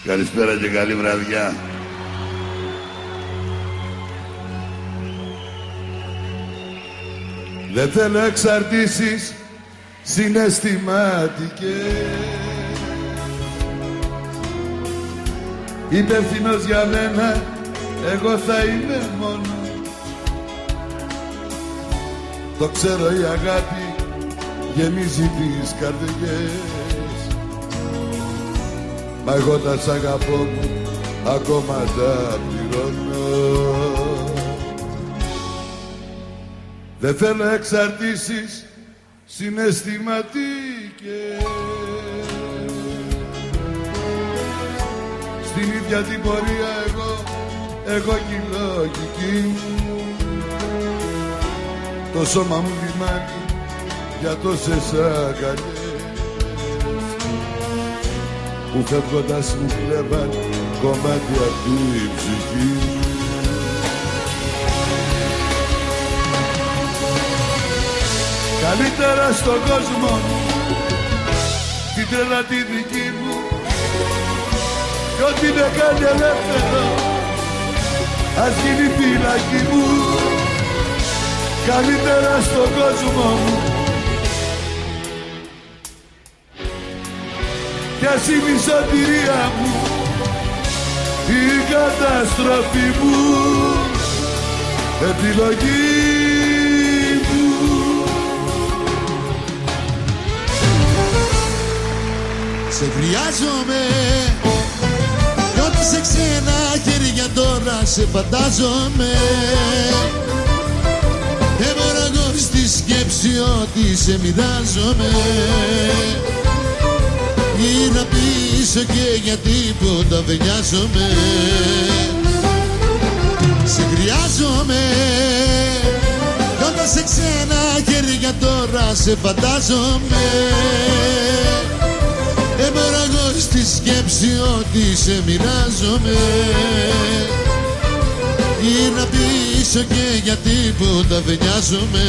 Καλησπέρα και καλή βραδιά. Δεν θέλω εξαρτήσεις συναισθηματικές. Υπεύθυνος για μένα, εγώ θα είμαι μόνο. Το ξέρω, η αγάπη γεμίζει τις καρδιές. Μα εγώ τα σ' αγαπώ μου, ακόμα τα πληρώνω. Δεν θέλω εξαρτήσεις συναισθηματικές. Στην ίδια την πορεία εγώ κι η λογική μου. Το σώμα μου λιμάνι για τόσες αγκαλιές που φεύγοντας μου κλέβαν κομμάτι απ' την ψυχή. Καλύτερα στον κόσμο την τρέλα τη δική μου κι ό,τι με κάνει ελεύθερο ας γίνει φυλακή μου. Καλύτερα στον κόσμο μου κι ας είναι η σωτηρία μου η καταστροφή μου, επιλογή μου. Σε χρειάζομαι κι ό,τι σε ξένα χέρια τώρα σε φαντάζομαι. Δεν μπορώ εγώ στη σκέψη ότι σε μοιράζομαι. Γύρνα πίσω και για τίποτα δεν νοιάζομαι. Σε χρειάζομαι κι όταν σε ξένα χέρια τώρα σε φαντάζομαι. Δεν μπορώ εγώ στη σκέψη ότι σε μοιράζομαι. Γύρνα πίσω και για τίποτα δεν νοιάζομαι.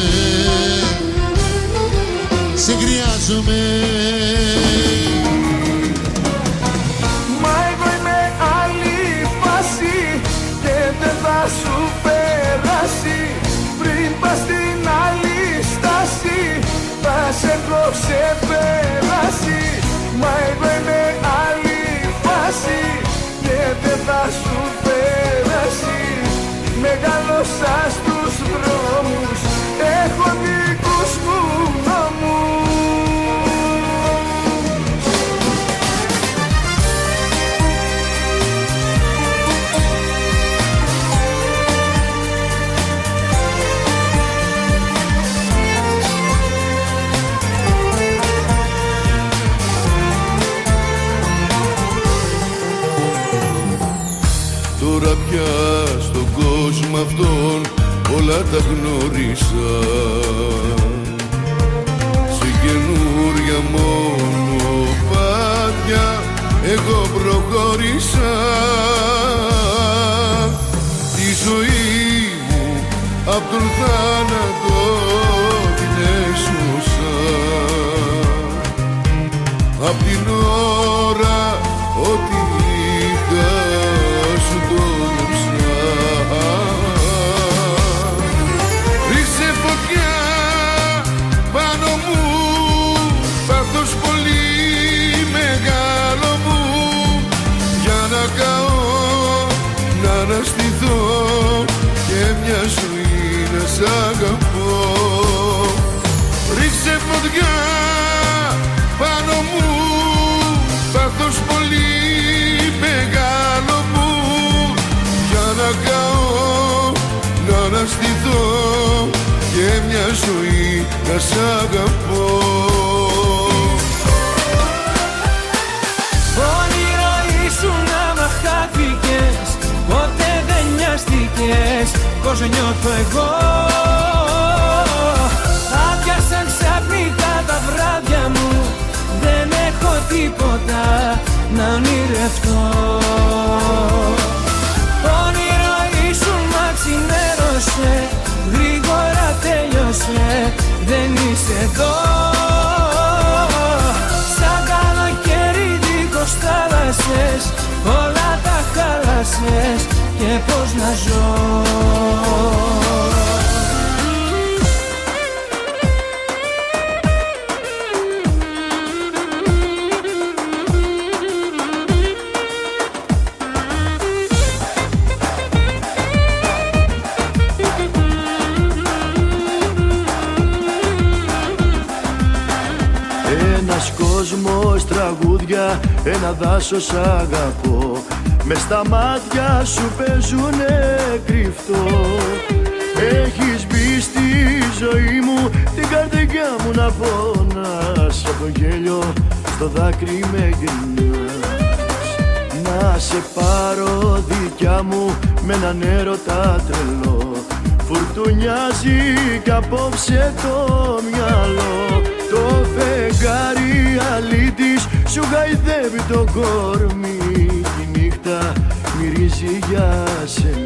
Σε χρειάζομαι. Μα εγώ είμαι άλλη φάση και δεν θα σου περάσει. Πριν πας στην άλλη στάση θα σε έχω ξεπεράσει. Μα εγώ είμαι άλλη φάση και δεν θα σου περάσει. Μεγάλωσα στους δρόμους, έχω δικούς μου νόμους. Τώρα πια στον κόσμο αυτόν όλα τα γνώρισα. Σε καινούρια μονοπάτια εγώ προχώρησα. Τη ζωή μου απ' τον θάνατο την έσωσα. Απ' την ώρα ότι είχα σου δώψα. Ρίξε φωτιά πάνω μου, πάθος πολύ μεγάλο μου, για να καώ, να αναστηθώ και μια ζωή να σ' αγαπώ. Ρίξε φωτιά πάνω μου, πάθος πολύ μεγάλο μου, για να καώ, να αναστηθώ και μια ζωή να σ' αγαπώ. Όνειρο ήσουν άμα χάθηκες, ποτέ δεν νοιάστηκες πως νιώθω εγώ. Άδειασαν ξαφνικά τα βράδια μου, δεν έχω τίποτα να ονειρευτώ. Όνειρο ήσουν μα ξημέρωσε, γρήγορα τέλειωσε, δεν είσαι εδώ. Σαν καλοκαίρι δίχως θάλασσες, και πώς να ζω. Ένας κόσμος τραγούδια, ένα δάσος αγαπώ. Μες στα μάτια σου παίζουνε κρυφτό. Έχεις μπει στη ζωή μου, την καρδιά μου να πονάς. Από το γέλιο στο δάκρυ με γυρνάς. Να σε πάρω δικιά μου με έναν έρωτα τρελό. Φουρτουνιάζει κι απόψε το μυαλό. Το φεγγάρι αλήτης σου γαϊδεύει το κορμί. Η νύχτα μυρίζει για σένα.